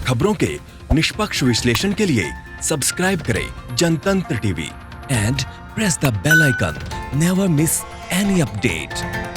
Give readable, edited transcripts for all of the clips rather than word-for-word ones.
खबरों के निष्पक्ष विश्लेषण के लिए सब्सक्राइब करें Jantantra TV and press the bell icon. Never miss any update.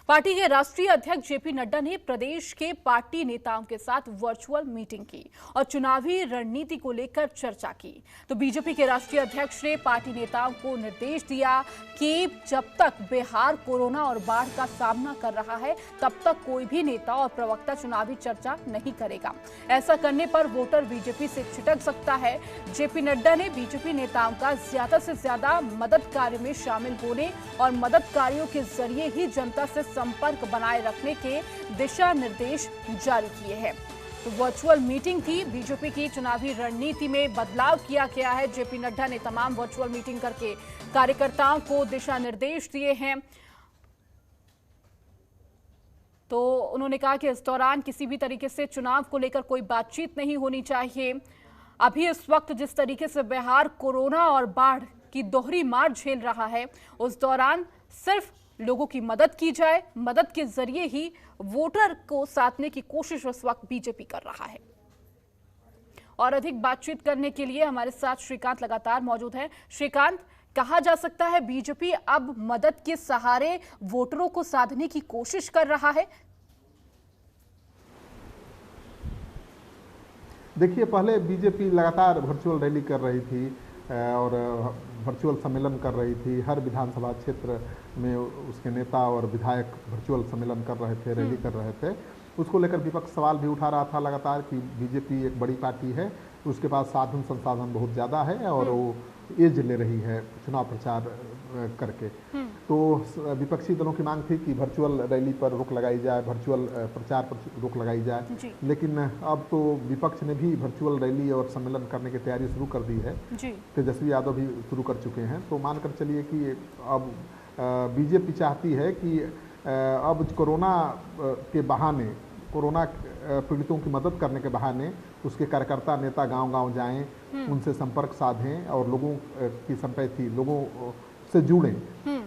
Party के राष्ट्रीय अध्यक्ष जेपी नड्डा ने प्रदेश के पार्टी नेताओं के साथ वर्चुअल मीटिंग की और चुनावी रणनीति को लेकर चर्चा की। तो बीजेपी के राष्ट्रीय अध्यक्ष ने पार्टी नेताओं को निर्देश दिया कि जब तक बिहार कोरोना और बाढ़ का सामना कर रहा है तब तक कोई भी नेता और प्रवक्ता चुनावी चर्चा नहीं करेगा। ऐसा करने पर वोटर बीजेपी से छिटक सकता है। जेपी नड्डा ने बीजेपी नेताओं का ज्यादा से ज्यादा मदद कार्य में शामिल होने और मदद कार्यों के जरिए ही जनता से संपर्क बनाए रखने के दिशा निर्देश जारी किए हैं। तो वर्चुअल मीटिंग थी। बीजेपी की चुनावी रणनीति में बदलाव किया गया है। जेपी नड्डा ने तमाम वर्चुअल मीटिंग करके कार्यकर्ताओं को दिशा निर्देश दिए हैं। तो उन्होंने कहा कि इस दौरान किसी भी तरीके से चुनाव को लेकर कोई बातचीत नहीं होनी चाहिए। अभी इस वक्त जिस तरीके से बिहार कोरोना और बाढ़ की दोहरी मार झेल रहा है, उस दौरान सिर्फ लोगों की मदद की जाए। मदद के जरिए ही वोटर को साधने की कोशिश इस वक्त बीजेपी कर रहा है। और अधिक बातचीत करने के लिए हमारे साथ श्रीकांत लगातार मौजूद हैं। श्रीकांत, कहा जा सकता है बीजेपी अब मदद के सहारे वोटरों को साधने की कोशिश कर रहा है? देखिए, पहले बीजेपी लगातार वर्चुअल रैली कर रही थी और वर्चुअल सम्मेलन कर रही थी। हर विधानसभा क्षेत्र में उसके नेता और विधायक वर्चुअल सम्मेलन कर रहे थे, रैली कर रहे थे। उसको लेकर विपक्ष सवाल भी उठा रहा था लगातार कि बीजेपी एक बड़ी पार्टी है, उसके पास साधन संसाधन बहुत ज़्यादा है और वो एज ले रही है चुनाव प्रचार करके। तो विपक्षी दलों की मांग थी कि वर्चुअल रैली पर रोक लगाई जाए, वर्चुअल प्रचार पर रोक लगाई जाए। लेकिन अब तो विपक्ष ने भी वर्चुअल रैली और सम्मेलन करने की तैयारी शुरू कर दी है। तेजस्वी यादव भी शुरू कर चुके हैं। तो मानकर चलिए कि अब बीजेपी चाहती है कि अब कोरोना के बहाने, कोरोना पीड़ितों की मदद करने के बहाने उसके कार्यकर्ता नेता गांव-गांव जाएं, उनसे संपर्क साधें और लोगों की संपैथी, लोगों से जुड़ें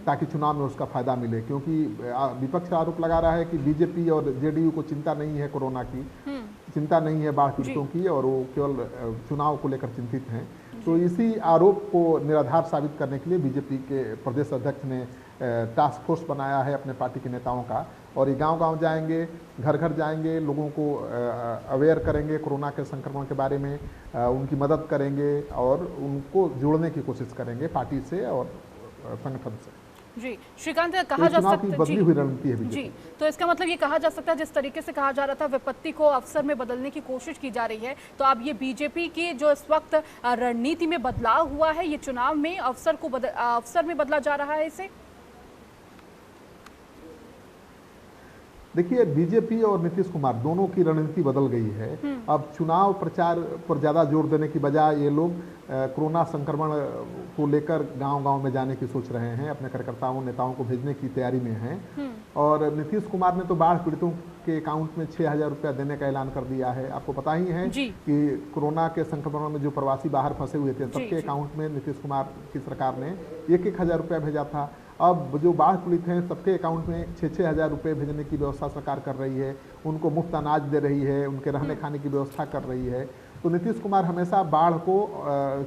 ताकि चुनाव में उसका फायदा मिले। क्योंकि विपक्ष आरोप लगा रहा है कि बीजेपी और जेडीयू को चिंता नहीं है कोरोना की, चिंता नहीं है बाढ़ पीड़ितों की और वो केवल चुनाव को लेकर चिंतित हैं। तो इसी आरोप को निराधार साबित करने के लिए बीजेपी के प्रदेश अध्यक्ष ने टास्क फोर्स बनाया है अपने पार्टी के नेताओं का और ये गांव-गांव जाएंगे, घर घर जाएंगे, लोगों को अवेयर करेंगे कोरोना के संक्रमण के बारे में, उनकी मदद करेंगे और उनको जोड़ने की कोशिश करेंगे पार्टी से और संगठन से। जी श्रीकांत, कहा जा सकता है बदली हुई रणनीति है जी, तो इसका मतलब ये कहा जा सकता है जिस तरीके से कहा जा रहा था विपत्ति को अवसर में बदलने की कोशिश की जा रही है, तो अब ये बीजेपी की जो इस वक्त रणनीति में बदलाव हुआ है, ये चुनाव में अवसर में बदला जा रहा है इसे? देखिए, बीजेपी और नीतीश कुमार दोनों की रणनीति बदल गई है। अब चुनाव प्रचार पर ज़्यादा जोर देने की बजाय ये लोग कोरोना संक्रमण को लेकर गांव-गांव में जाने की सोच रहे हैं, अपने कार्यकर्ताओं नेताओं को भेजने की तैयारी में हैं। और नीतीश कुमार ने तो बाढ़ पीड़ितों के अकाउंट में 6,000 रुपया देने का ऐलान कर दिया है। आपको पता ही है कि कोरोना के संक्रमण में जो प्रवासी बाहर फंसे हुए थे सबके अकाउंट में नीतीश कुमार की सरकार ने 1-1 हज़ार रुपया भेजा था। अब जो बाढ़ पीड़ित हैं सबके अकाउंट में 6-6 हज़ार रुपये भेजने की व्यवस्था सरकार कर रही है, उनको मुफ्त अनाज दे रही है, उनके रहने खाने की व्यवस्था कर रही है। तो नीतीश कुमार हमेशा बाढ़ को,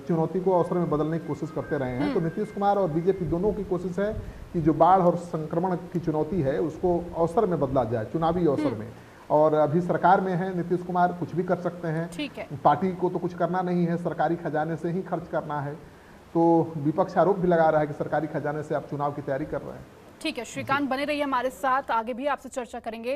चुनौती को अवसर में बदलने की कोशिश करते रहे हैं। तो नीतीश कुमार और बीजेपी दोनों की कोशिश है कि जो बाढ़ और संक्रमण की चुनौती है उसको अवसर में बदला जाए, चुनावी अवसर में। और अभी सरकार में है नीतीश कुमार, कुछ भी कर सकते हैं, पार्टी को तो कुछ करना नहीं है, सरकारी खजाने से ही खर्च करना है। तो विपक्ष आरोप भी लगा रहा है कि सरकारी खजाने से आप चुनाव की तैयारी कर रहे हैं। ठीक है श्रीकांत, बने रहिए हमारे साथ, आगे भी आपसे चर्चा करेंगे।